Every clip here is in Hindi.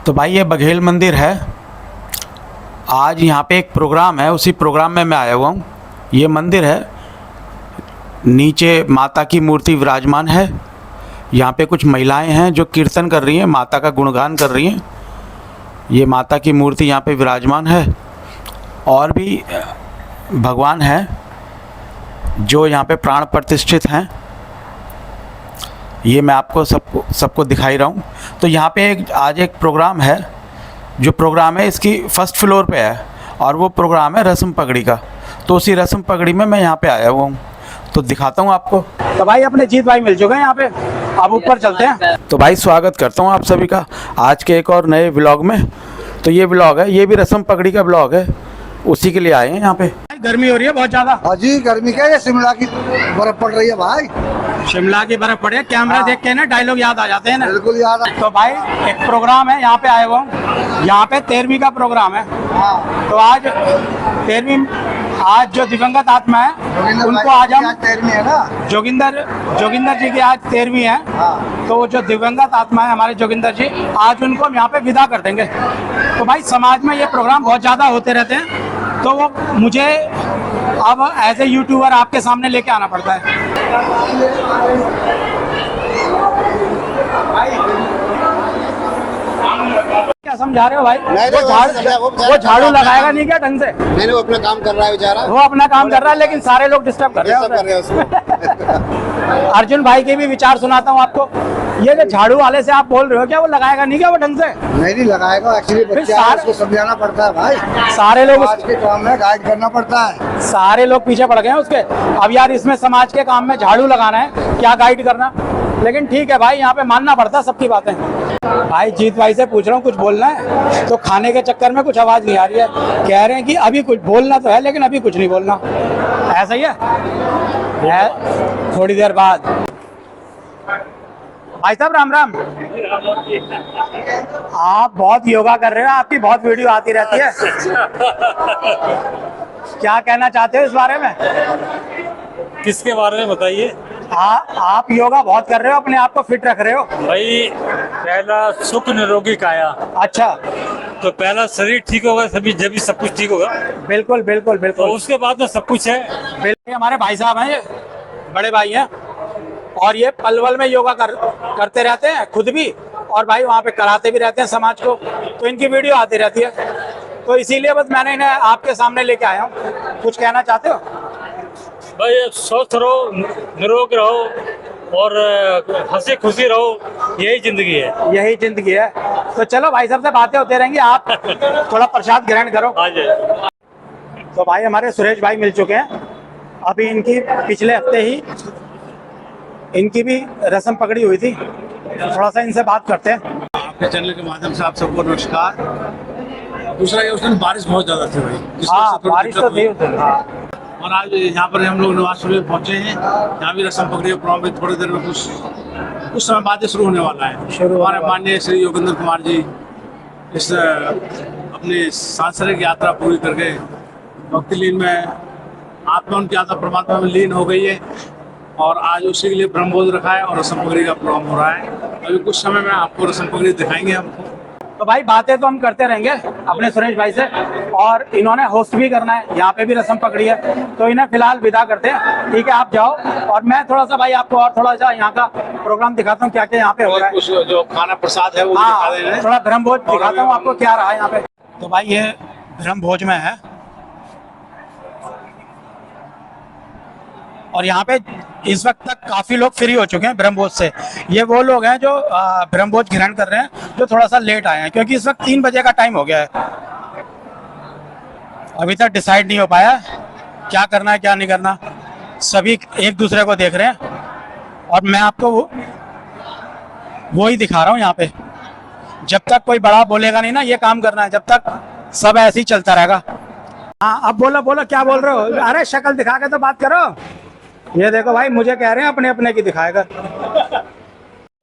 तो भाई ये बघेल मंदिर है। आज यहाँ पे एक प्रोग्राम है, उसी प्रोग्राम में मैं आया हुआ हूँ। ये मंदिर है, नीचे माता की मूर्ति विराजमान है। यहाँ पे कुछ महिलाएं हैं जो कीर्तन कर रही हैं, माता का गुणगान कर रही हैं। ये माता की मूर्ति यहाँ पे विराजमान है। और भी भगवान हैं जो यहाँ पे प्राण प्रतिष्ठित हैं। ये मैं आपको सबको दिखाई रहा हूँ। तो यहाँ पे आज एक प्रोग्राम है। जो प्रोग्राम है इसकी फर्स्ट फ्लोर पे है और वो प्रोग्राम है रस्म पगड़ी का। तो उसी रस्म पगड़ी में मैं यहाँ पे आया हुआ हूँ, तो दिखाता हूँ आपको। तो भाई अपने जीत भाई मिल चुके हैं यहाँ पे, अब ऊपर चलते हैं। तो भाई स्वागत करता हूँ आप सभी का आज के एक और नए व्लॉग में। तो ये व्लॉग है, ये भी रस्म पगड़ी का व्लॉग है, उसी के लिए आए हैं यहाँ पे। गर्मी हो रही है बहुत ज्यादा। हाँ जी, गर्मी क्या है, शिमला की बर्फ पड़ रही है भाई। शिमला की बर्फ पड़े, कैमरा देख के ना डायलॉग याद आ जाते हैं ना। बिल्कुल याद आ। तो भाई एक प्रोग्राम है, यहाँ पे आए हुआ हूँ। यहाँ पे 13वीं का प्रोग्राम है। हाँ। तो आज 13वीं, आज जो दिवंगत आत्मा है उनको आज हम 13वीं है ना, जोगिंदर जी की आज 13वीं है। हाँ। तो जो दिवंगत आत्मा है हमारे जोगिंदर जी, आज उनको हम यहाँ पे विदा कर देंगे। तो भाई समाज में ये प्रोग्राम बहुत ज़्यादा होते रहते हैं, तो वो मुझे अब एज ए यूट्यूबर आपके सामने लेके आना पड़ता है। क्या समझा रहे हो भाई? वो झाड़ू लगाएगा नहीं क्या ढंग से? नहीं, वो अपना काम कर रहा है बेचारा। वो अपना काम कर रहा है, लेकिन सारे लोग डिस्टर्ब कर रहे हैं उसको। अर्जुन भाई के भी विचार सुनाता हूँ आपको। ये जो झाड़ू वाले से आप बोल रहे हो, क्या वो लगाएगा नहीं क्या वो ढंग से? नहीं लगाएगा, एक्चुअली बच्चा है, उसको समझाना पड़ता है भाई। सारे लोग आज के काम में गाइड करना पड़ता है। सारे लोग पीछे पड़ गए हैं उसके। अब यार इसमें समाज के काम में झाड़ू लगाना है, क्या गाइड करना। लेकिन ठीक है भाई, यहाँ पे मानना पड़ता है सबकी बातें। भाई जीत भाई से पूछ रहा हूँ कुछ बोलना है, तो खाने के चक्कर में कुछ आवाज नहीं आ रही है। कह रहे हैं कि अभी कुछ बोलना तो है, लेकिन अभी कुछ नहीं बोलना। ऐसा ही है थोड़ी देर बाद। भाई साहब राम राम। आप बहुत योगा कर रहे हो, आपकी बहुत वीडियो आती रहती है। क्या कहना चाहते हो इस बारे में? किसके बारे में बताइए? आप योगा बहुत कर रहे हो, अपने आप को फिट रख रहे हो। भाई पहला सुख निरोगी काया। अच्छा, तो पहला शरीर ठीक होगा तभी जब सब कुछ ठीक होगा। बिल्कुल बिल्कुल बिल्कुल। तो उसके बाद में सब कुछ है। बिल्कुल। हमारे भाई साहब हैं, ये बड़े भाई हैं, और ये पलवल में योगा करते रहते हैं खुद भी, और भाई वहाँ पे कराते भी रहते हैं समाज को। तो इनकी वीडियो आती रहती है, तो इसीलिए बस मैंने इन्हें आपके सामने लेके आया हूँ। कुछ कहना चाहते हो? भाई स्वस्थ रहो, निरोग रहो और हंसी खुशी रहो, यही जिंदगी है। यही जिंदगी है। तो चलो भाई साहब से बातें होते रहेंगी, आप थोड़ा प्रसाद ग्रहण करो। आ जाए। तो भाई हमारे सुरेश भाई मिल चुके हैं। अभी इनकी पिछले हफ्ते ही इनकी भी रस्म पकड़ी हुई थी, थोड़ा सा इनसे बात करते हैं। आपके चैनल के माध्यम से आप सबको नमस्कार। दूसरा ये, उस दिन बारिश बहुत ज्यादा थी भाई, जिसकी हाँ, वजह से थोड़ी बारिश तो दिक्कत थी हुई। उस दिन। हाँ। और आज यहाँ पर हम लोग नवाज शरीफ पहुँचे हैं। यहाँ भी रस्म पकड़ी प्रोग्राम में थोड़ी देर में कुछ समय बाद ही शुरू होने वाला है। हमारे माननीय श्री योगेंद्र कुमार जी इस अपनी सांसारिक यात्रा पूरी करके भक्ति लीन में, आत्मा उनकी आत्मा परमात्मा में लीन हो गई है, और आज उसी के लिए ब्रह्मोत्सव रखा है और रस्म पगड़ी का प्रोग्राम हो रहा है। अभी कुछ समय में आपको रस्म पगड़ी दिखाएंगे हमको। तो भाई बातें तो हम करते रहेंगे अपने सुरेश भाई से, और इन्होंने होस्ट भी करना है, यहाँ पे भी रस्म पकड़ी है, तो इन्हें फिलहाल विदा करते हैं। ठीक है, आप जाओ, और मैं थोड़ा सा भाई आपको और थोड़ा सा यहाँ का प्रोग्राम दिखाता हूँ, क्या क्या यहाँ पे हो रहा है। कुछ जो खाना प्रसाद है वो दिखा देना है। थोड़ा ब्रह्मभोज दिखाता हूँ आपको क्या रहा है यहाँ पे। तो भाई ये ब्रह्मभोज में है, और यहाँ पे इस वक्त तक काफी लोग फ्री हो चुके हैं ब्रह्मभोज से। ये वो लोग हैं जो ब्रह्मभोज ग्रहण कर रहे हैं, जो थोड़ा सा लेट आए हैं, क्योंकि इस वक्त 3 बजे का टाइम हो गया है। अभी तक डिसाइड नहीं हो पाया क्या करना है क्या नहीं करना। सभी एक दूसरे को देख रहे हैं, और मैं आपको वो ही दिखा रहा हूँ यहाँ पे। जब तक कोई बड़ा बोलेगा नहीं ना ये काम करना है, जब तक सब ऐसे ही चलता रहेगा। हाँ, अब बोलो क्या बोल रहे हो? अरे शक्ल दिखा के तो बात करो। ये देखो भाई, मुझे कह रहे हैं अपने अपने की दिखाएगा।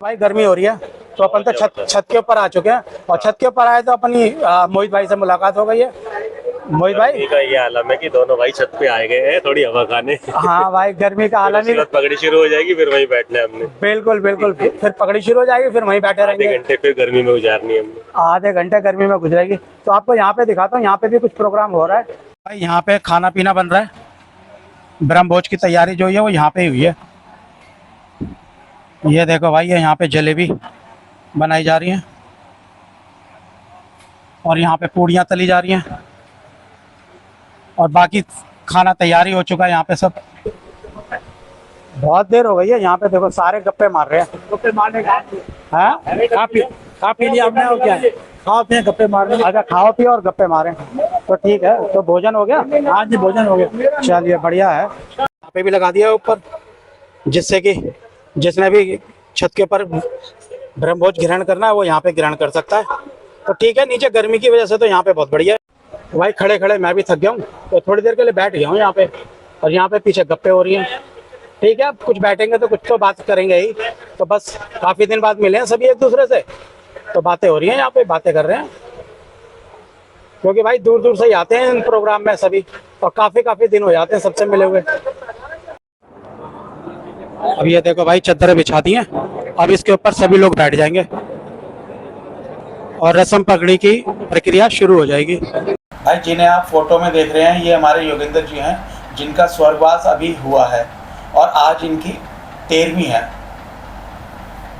भाई गर्मी हो रही है, तो अपन तो छत के ऊपर आ चुके हैं, और छत के ऊपर आए तो अपनी मोहित भाई से मुलाकात हो गई है। मोहित भाई। गर्मी का ये आलम है कि दोनों भाई छत पे आए गए हैं थोड़ी हवा खाने। हाँ भाई, गर्मी का आलम ही। पगड़ी शुरू हो जाएगी फिर वहीं बैठना है हमने। बिल्कुल बिल्कुल, फिर पगड़ी शुरू हो जाएगी, फिर वहीं बैठे आधे रहेंगे। घंटे फिर गर्मी में गुजारनी है हमने। आधे घंटे गर्मी में गुजरेगी। तो आपको यहाँ पे दिखाता हूँ, यहाँ पे भी कुछ प्रोग्राम हो रहा है भाई। यहाँ पे खाना पीना बन रहा है, ब्रह्म भोज की तैयारी जो है वो यहाँ पे ही हुई है। ये देखो भाई, ये यहाँ पे जलेबी बनाई जा रही हैं और यहाँ पे पूड़ियाँ तली जा रही हैं और बाकी खाना तैयारी हो चुका है यहाँ पे सब। बहुत देर हो गई है यहाँ पे, देखो सारे गप्पे मार रहे हैं। गप्पे मारने का खा पी लिया हमने और क्या है, खाओ पिए गप्पे मार रहे। अच्छा, खाओ पिए और गप्पे मारे, तो ठीक है। तो भोजन हो गया? हाँ जी, भोजन हो गया। चलिए, बढ़िया है। यहाँ पे भी लगा दिया है ऊपर, जिससे कि जिसने भी छत के ऊपर ब्रह्मभोज ग्रहण करना है वो यहाँ पे ग्रहण कर सकता है। तो ठीक है, नीचे गर्मी की वजह से तो यहाँ पे बहुत बढ़िया है। तो भाई खड़े खड़े मैं भी थक गया हूँ, तो थोड़ी देर के लिए बैठ गया हूँ यहाँ पे। और यहाँ पे पीछे गप्पे हो रही हैं। ठीक है, अब कुछ बैठेंगे तो कुछ तो बात करेंगे ही। तो बस काफ़ी दिन बाद मिले हैं सभी एक दूसरे से, तो बातें हो रही हैं यहाँ पे, बातें कर रहे हैं। क्योंकि भाई दूर दूर से ही आते हैं इन प्रोग्राम में सभी, और काफ़ी दिन हो जाते हैं सबसे मिले हुए। अब ये देखो भाई, चद्दरें बिछा दी हैं, अब इसके ऊपर सभी लोग बैठ जाएंगे और रस्म पगड़ी की प्रक्रिया शुरू हो जाएगी। भाई जिन्हें आप फोटो में देख रहे हैं, ये हमारे योगेंद्र जी हैं, जिनका स्वर्गवास अभी हुआ है और आज इनकी 13वीं है।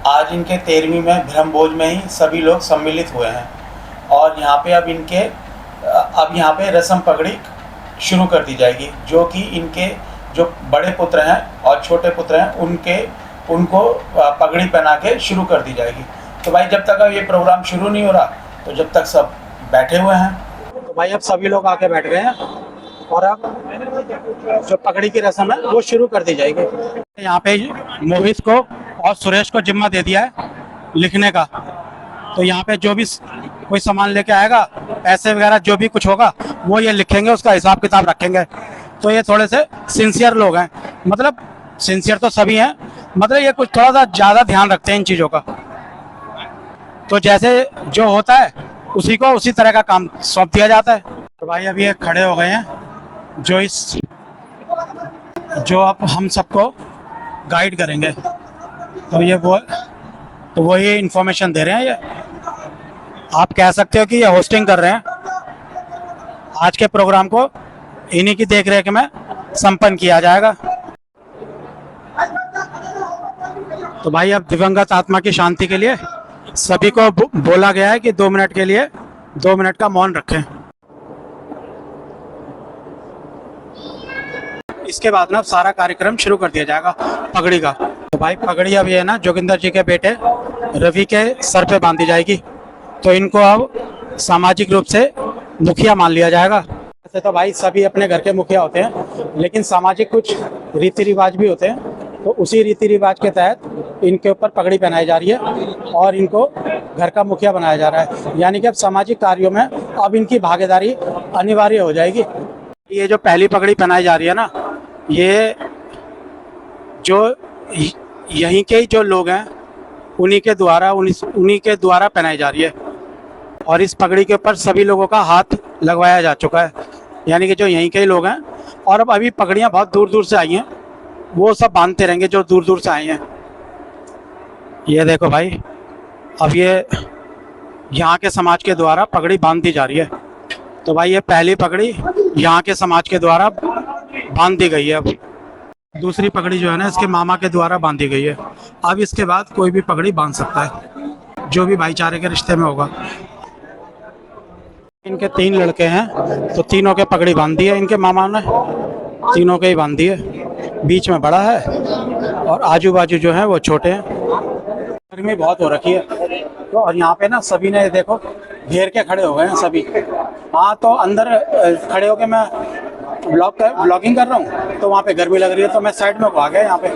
आज इनके 13वीं में ब्रह्मभोज में ही सभी लोग सम्मिलित हुए हैं और यहाँ पे अब यहाँ पे रस्म पगड़ी शुरू कर दी जाएगी, जो कि इनके जो बड़े पुत्र हैं और छोटे पुत्र हैं उनको पगड़ी पहना के शुरू कर दी जाएगी। तो भाई जब तक अब ये प्रोग्राम शुरू नहीं हो रहा, तो जब तक सब बैठे हुए हैं। तो भाई अब सभी लोग आके बैठ गए हैं और अब जो पगड़ी की रस्म है वो शुरू कर दी जाएगी। यहाँ पे मोहित को और सुरेश को जिम्मा दे दिया है लिखने का। तो यहाँ पे जो भी कोई सामान लेके आएगा, पैसे वगैरह जो भी कुछ होगा वो ये लिखेंगे, उसका हिसाब किताब रखेंगे। तो ये थोड़े से सिंसियर लोग हैं, मतलब सिंसियर तो सभी हैं, मतलब ये कुछ थोड़ा सा ज़्यादा ध्यान रखते हैं इन चीज़ों का। तो जैसे जो होता है उसी को उसी तरह का काम सौंप दिया जाता है। तो भाई अभी ये खड़े हो गए हैं जो अब हम सबको गाइड करेंगे। तो वो ये इन्फॉर्मेशन दे रहे हैं। ये आप कह सकते हो कि ये होस्टिंग कर रहे हैं। आज के प्रोग्राम को इन्हीं की देखरेख में संपन्न किया जाएगा। तो भाई अब दिवंगत आत्मा की शांति के लिए सभी को बोला गया है कि 2 मिनट के लिए 2 मिनट का मौन रखें। इसके बाद ना सारा कार्यक्रम शुरू कर दिया जाएगा पगड़ी का। तो भाई पगड़ी अब ये ना जोगिंदर जी के बेटे रवि के सर पे बांधी जाएगी। तो इनको अब सामाजिक रूप से मुखिया मान लिया जाएगा। वैसे तो भाई सभी अपने घर के मुखिया होते हैं, लेकिन सामाजिक कुछ रीति रिवाज भी होते हैं। तो उसी रीति रिवाज के तहत इनके ऊपर पगड़ी पहनाई जा रही है और इनको घर का मुखिया बनाया जा रहा है। यानी कि अब सामाजिक कार्यों में अब इनकी भागीदारी अनिवार्य हो जाएगी। ये जो पहली पगड़ी पहनाई जा रही है ना, ये जो यहीं के जो लोग हैं उन्हीं के द्वारा पहनाई जा रही है। और इस पगड़ी के ऊपर सभी लोगों का हाथ लगवाया जा चुका है, यानी कि जो यहीं के लोग हैं। और अब अभी पगड़ियाँ बहुत दूर दूर से आई हैं, वो सब बांधते रहेंगे जो दूर दूर से आए हैं। ये देखो भाई, अब ये यहाँ के समाज के द्वारा पगड़ी बांध दी जा रही है। तो भाई ये पहली पगड़ी यहाँ के समाज के द्वारा बांध दी गई है। अब दूसरी पगड़ी जो है ना, इसके मामा के द्वारा बांधी गई है। अब इसके बाद कोई भी पगड़ी बांध सकता है, जो भी भाईचारे के रिश्ते में होगा। इनके 3 लड़के हैं, तो तीनों के पगड़ी बांध दी है इनके मामा ने, तीनों के ही बांध दी है। बीच में बड़ा है और आजू बाजू जो है वो छोटे हैं। गर्मी बहुत हो रखी है, तो और यहाँ पे ना सभी ने देखो घेर के खड़े हो गए हैं सभी। हाँ, तो अंदर खड़े होके मैं ब्लॉगिंग कर रहा हूँ, तो वहाँ पे गर्मी लग रही है, तो मैं साइड में आ गया यहाँ पे।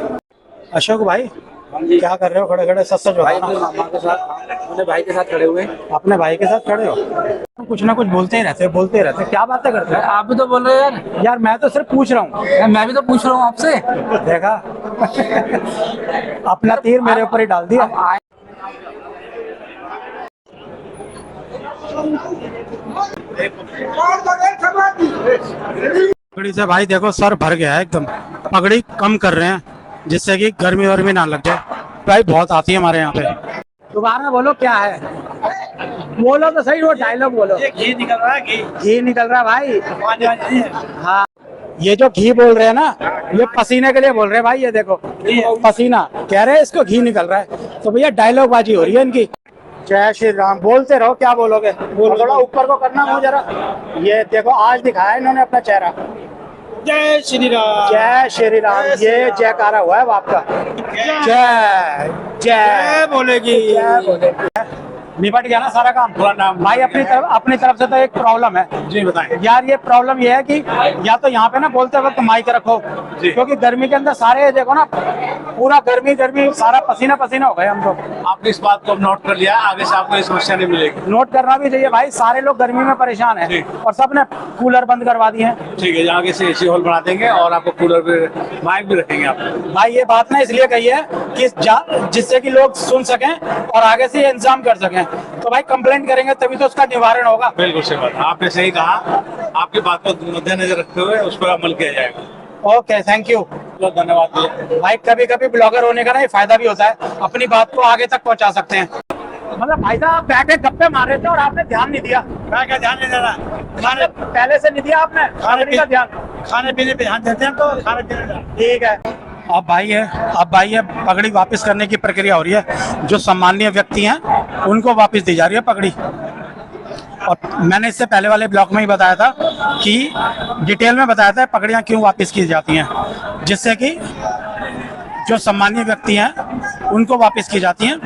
अशोक भाई क्या कर रहे हो खड़े खड़े? सच सच बताओ। मामा के साथ, अपने भाई के साथ खड़े हुए। अपने भाई के साथ खड़े हो? कुछ ना कुछ बोलते ही रहते। क्या बातें करते हैं? आप भी तो बोल रहे हो यार मैं तो सिर्फ पूछ रहा हूँ। मैं भी तो पूछ रहा हूँ आपसे। देखा अपना तीर मेरे ऊपर ही डाल दिया। पगड़ी से भाई देखो सर भर गया है एकदम। पगड़ी कम कर रहे हैं जिससे कि गर्मी वर्मी ना लग जाए। भाई बहुत आती है हमारे यहाँ पे। दोबारा बोलो क्या है, बोलो तो सही, वो डायलॉग बोलो। ये घी निकल रहा है, घी निकल रहा है भाई। हाँ, ये जो घी बोल रहे हैं ना, ये पसीने के लिए बोल रहे हैं भाई। ये देखो पसीना कह रहे हैं, इसको घी निकल रहा है। तो भैया डायलॉग बाजी हो रही है इनकी। जय श्री राम बोलते रहो, क्या बोलोगे? थोड़ा ऊपर को करना हो जरा। ये देखो आज दिखाया इन्होंने अपना चेहरा। जय श्री राम, जय श्री राम। ये जयकारा हुआ है वो आपका। जय जय बोलेगी। जय बोलेगी। निपट गया ना सारा काम? पूरा नाम भाई अपनी तरफ से तो एक प्रॉब्लम है जी, बताएं यार। ये प्रॉब्लम ये है कि या तो यहाँ पे ना बोलते वक्त माइक रखो, क्योंकि गर्मी के अंदर सारे देखो ना, पूरा गर्मी सारा पसीना पसीना हो गए हम लोग। आपने इस बात को नोट कर लिया, आगे से आपको ये समस्या नहीं मिलेगी। नोट करना भी चाहिए भाई, सारे लोग गर्मी में परेशान है और सबने कूलर बंद करवा दिए हैं। ठीक है, आगे से एसी हॉल बना देंगे और आपको कूलर पे माइक भी रखेंगे आप। भाई ये बात ना इसलिए कही है कि जिससे कि लोग सुन सकें और आगे से ये इंतजाम कर सकें। तो भाई कंप्लेंट करेंगे तभी तो उसका निवारण होगा। बिल्कुल सही बात, आपने सही कहा। आपकी बात को मद्देनजर रखते हुए उस पर अमल किया जाएगा। ओके, थैंक यू, बहुत धन्यवाद भैया। भाई कभी कभी ब्लॉगर होने का ना ये फायदा भी होता है, अपनी बात को आगे तक पहुंचा सकते हैं। मतलब भाई साहब बैठे गप्पे मार रहे थे और आपने ध्यान नहीं दिया। क्या ध्यान नहीं देना? खाने पहले से नहीं दिया आपने, खाने का ध्यान। खाने पीने पे ध्यान देते हैं तो खाने पीने। ठीक है। अब भाई है पगड़ी वापस करने की प्रक्रिया हो रही है। जो सम्मानीय व्यक्ति हैं उनको वापस दी जा रही है पगड़ी। और मैंने इससे पहले वाले ब्लॉग में ही बताया था कि डिटेल में बताया था पगड़ियाँ क्यों वापस की जाती हैं, जिससे कि जो सम्मानीय व्यक्ति हैं उनको वापस की जाती हैं,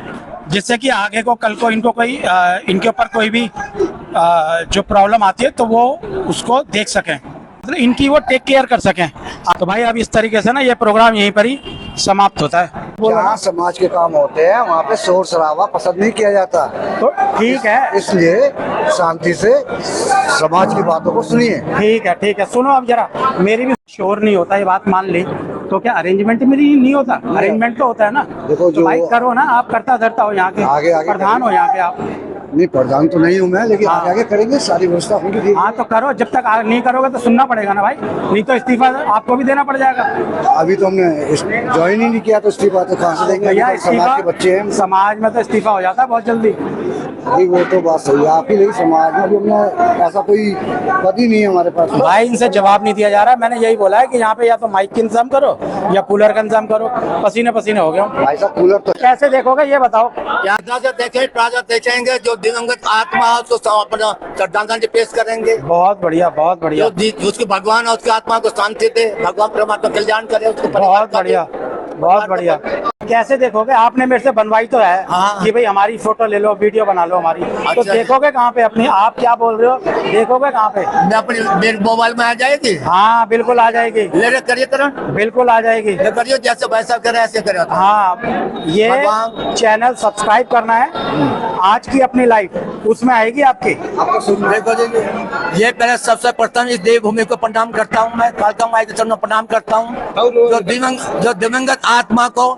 जिससे कि आगे को कल को इनको कोई इनके ऊपर कोई भी जो प्रॉब्लम आती है तो वो उसको देख सकें, मतलब इनकी वो टेक केयर कर सकें। तो भाई अब इस तरीके से ना ये प्रोग्राम यहीं पर ही समाप्त होता है। जहाँ समाज के काम होते हैं वहाँ पे शोर शराबा पसंद नहीं किया जाता, तो ठीक है, इसलिए शांति से समाज की बातों को सुनिए। ठीक है। सुनो अब जरा, मेरी भी शोर नहीं होता, ये बात मान ली। तो क्या अरेंजमेंट मेरी नहीं होता? अरेंजमेंट तो होता है ना। देखो तो भाई करो ना, आप करता धरता हो यहाँ के, आगे प्रधान हो यहाँ के आप। नहीं, प्रधान तो नहीं हूँ मैं, लेकिन आगे आगे करेंगे, सारी व्यवस्था होगी। हाँ तो करो, जब तक नहीं करोगे तो सुनना पड़ेगा ना भाई, नहीं तो इस्तीफा आपको भी देना पड़ जाएगा। अभी तो हमने ज्वाइन ही नहीं किया, तो इस्तीफा तो कहाँ से देंगे? भैया समाज के बच्चे हैं, समाज में तो इस्तीफा हो जाता है बहुत जल्दी। नहीं वो तो बात सही है आपकी, लेकिन समाज में अभी हमने ऐसा कोई पद ही नहीं है हमारे पास। भाई इनसे जवाब नहीं दिया जा रहा है। मैंने यही बोला है कि यहाँ पे या तो माइक का इंतजाम करो या कूलर का इंतजाम करो। पसीने पसीने हो गए भाई साहब, कूलर तो कैसे देखोगे ये बताओ? देखेंगे जो दिवंगत आत्मा है उसको श्रद्धांजलि पेश करेंगे। बहुत बढ़िया, बहुत बढ़िया, जो उसके भगवान और उसकी आत्मा को शांति दे, भगवान परमात्मा कल्याण करे उसको। बहुत बढ़िया, बहुत बढ़िया। कैसे देखोगे? आपने मेरे से बनवाई तो है कि भाई हमारी फोटो ले लो, वीडियो बना लो हमारी। तो देखोगे कहाँ पे अपनी? आप क्या बोल रहे हो, देखोगे कहाँ पे? मैं अपने मेरे मोबाइल में आ जाएगी। हाँ बिल्कुल आ जाएगी। ले करिए करण, बिल्कुल आ जाएगी। करिए जैसे वैसा करे ऐसे करे। हाँ, ये चैनल सब्सक्राइब करना है आज की अपनी लाइफ, उसमें आएगी आपकी। देखो जी, ये पहले सबसे प्रथम इस देवभूमि को प्रणाम करता हूँ। मैं कालका माई के चरणों प्रणाम करता हूँ। जो दिवंगत आत्मा को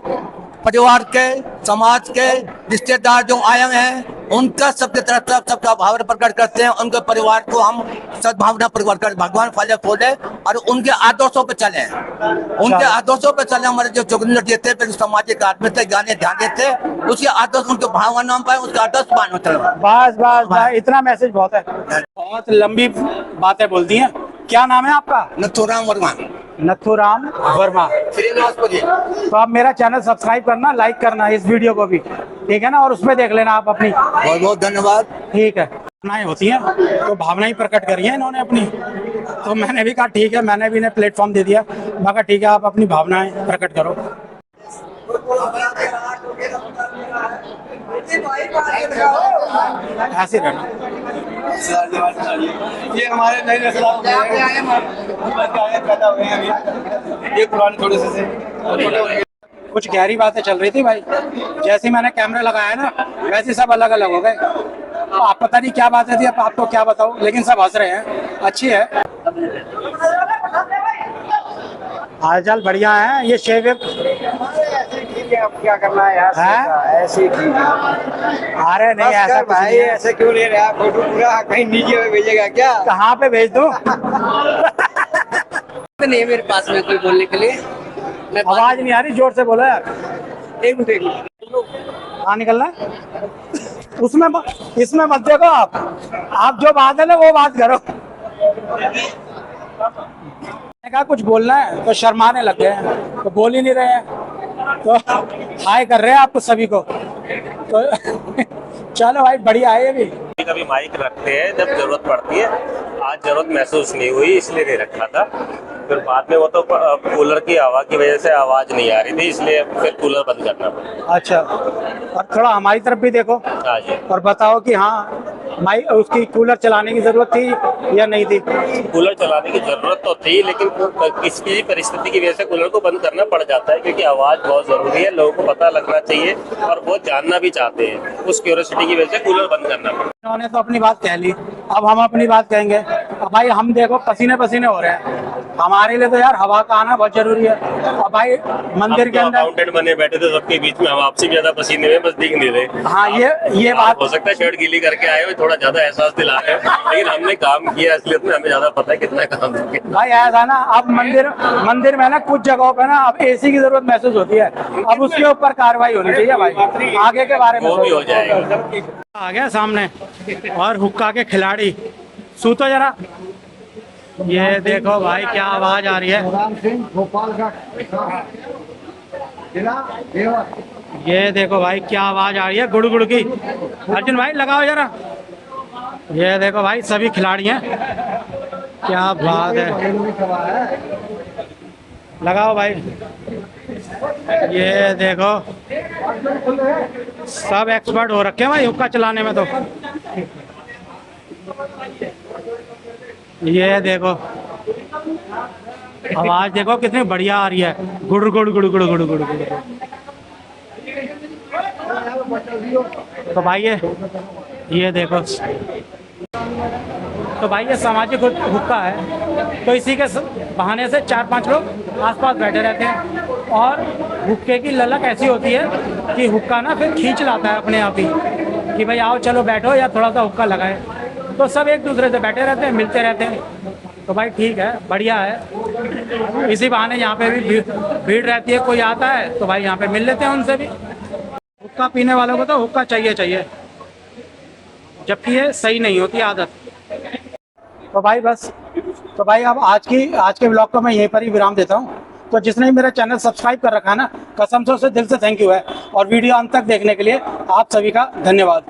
परिवार के, समाज के रिश्तेदार जो आए हैं उनका सबके तरफ सबका भाव प्रकट करते हैं। उनके परिवार को हम सद्भावना परिवार कर भगवान फले खोले और उनके आदर्शों पे चले, उनके आदर्शों पे चले। हमारे जो जोगिंदर जी थे, फिर सामाजिक आदमी थे, गाने ध्यान देते, उसके आदर्श उनके भावना पाए, उसके आदर्श मान चल। बस इतना मैसेज बहुत है। बहुत लंबी बातें बोलती हैं। क्या नाम है आपका? नथुराम वर्मा। नथुराम वर्मा। श्रीनिवासपुरी। तो आप मेरा चैनल सब्सक्राइब करना, लाइक करना इस वीडियो को भी, ठीक है ना? और उसमें देख लेना आप अपनी। बहुत बहुत धन्यवाद। ठीक है। भावनाएं होती हैं तो भावनाएं प्रकट करी है इन्होंने अपनी। तो मैंने भी कहा ठीक है, मैंने भी इन्हें प्लेटफॉर्म दे दिया। मैं कहा ठीक है, आप अपनी भावनाएं प्रकट करो। ऐसे रहना। ये हमारे नए नस्ल पैदा हुए हैं अभी, ये पुराने थोड़े से कुछ गहरी बातें चल रही थी भाई। जैसे ही मैंने कैमरा लगाया ना, वैसे सब अलग अलग हो गए। आप पता नहीं क्या बातें थी, अब आपको क्या बताऊं, लेकिन सब हंस रहे हैं। अच्छी है, हालचाल बढ़िया है। ये शेव कीजिए, अब क्या करना है यार, हैं? ऐसे कीजिए। अरे नहीं, ऐसा कुछ भाई नहीं है। ऐसे क्यों ले रहे हैं आप? फोटो पूरा कहीं नीचे में भेजेगा क्या? कहाँ पे भेज दूं? नहीं है मेरे पास में कोई बोलने के लिए। मैं आवाज नहीं आ रही, जोर से बोलो यार। एक मिनट कहाँ निकलना है? उसमें इसमें मत देखो आप जो बात है ना वो बात करो। मैंने कहा कुछ बोलना है तो शर्माने लग गए हैं, तो बोल ही नहीं रहे हैं, तो हाय कर रहे हैं आपको सभी को। तो चलो भाई, बढ़िया है ये भी। कभी कभी माइक रखते हैं जब जरूरत पड़ती है। आज जरूरत महसूस नहीं हुई इसलिए नहीं रखा था। फिर बाद में वो तो कूलर की हवा की वजह से आवाज नहीं आ रही थी, इसलिए फिर कूलर बंद करना पड़ा। अच्छा, और थोड़ा हमारी तरफ भी देखो हाँ जी। और बताओ कि हाँ माइक उसकी कूलर चलाने की जरूरत थी या नहीं थी? कूलर चलाने की जरूरत तो थी, लेकिन किसी भी परिस्थिति की वजह से कूलर को बंद करना पड़ जाता है, क्योंकि आवाज बहुत जरूरी है, लोगों को पता लगना चाहिए और वो जानना भी चाहते हैं। उस क्यूरियोसिटी की वजह से कूलर बंद करना पड़ा। उन्होंने तो अपनी बात कह ली, अब हम अपनी बात कहेंगे। अब भाई हम देखो पसीने पसीने हो रहे हैं, हमारे लिए तो यार हवा का आना बहुत जरूरी है। अब भाई मंदिर के अंदर अकाउंटेंट बने बैठे थे सबके बीच में, हम आपसे भी ज्यादा पसीने में बस दिख नहीं रहे। हाँ, ये बात हो सकता है शर्ट गीली करके आए हो, थोड़ा ज्यादा एहसास दिला रहे हैं, लेकिन हमने काम किया इसलिए हमें ज्यादा पता है कितना काम किया। भाई ऐसा ना, अब मंदिर में ना कुछ जगहों पे ना अब एसी की जरूरत महसूस होती है, अब उसके ऊपर कार्रवाई होनी चाहिए भाई। आगे के बारे में वो भी हो जाएगा। आ गया सामने, और हुक्का के खिलाड़ी। सूतो जरा, ये देखो भाई क्या आवाज आ रही है। राम सिंह भोपाल का जिला देवा। ये देखो भाई क्या आवाज आ रही है गुड़ गुड़ की। अर्जुन भाई लगाओ जरा। ये देखो भाई सभी खिलाड़ी हैं, क्या बात है। लगाओ भाई, ये देखो सब एक्सपर्ट हो रखे हैं भाई हुक्का चलाने में। तो ये देखो आवाज देखो कितनी बढ़िया आ रही है, गुड़ गुड़ गुड़ गुड़ गुड़ गुड़ गुड़। तो भाई ये देखो, तो भाई ये सामाजिक हुक्का है, तो इसी के बहाने से 4-5 लोग आसपास बैठे रहते हैं। और हुक्के की ललक ऐसी होती है कि हुक्का ना फिर खींच लाता है अपने आप ही, कि भाई आओ चलो बैठो या थोड़ा सा हुक्का लगाए। तो सब एक दूसरे से बैठे रहते हैं, मिलते रहते हैं। तो भाई ठीक है, बढ़िया है। इसी बहाने यहाँ पे भी भीड़ रहती है, कोई आता है तो भाई यहाँ पे मिल लेते हैं उनसे भी। हुक्का पीने वालों को तो हुक्का चाहिए, जबकि ये सही नहीं होती आदत। तो भाई बस, तो भाई अब आज के ब्लॉग को मैं यहीं पर ही विराम देता हूँ। तो जिसने मेरा चैनल सब्सक्राइब कर रखा है ना, कसम से उसे दिल से थैंक यू है। और वीडियो अंत तक देखने के लिए आप सभी का धन्यवाद।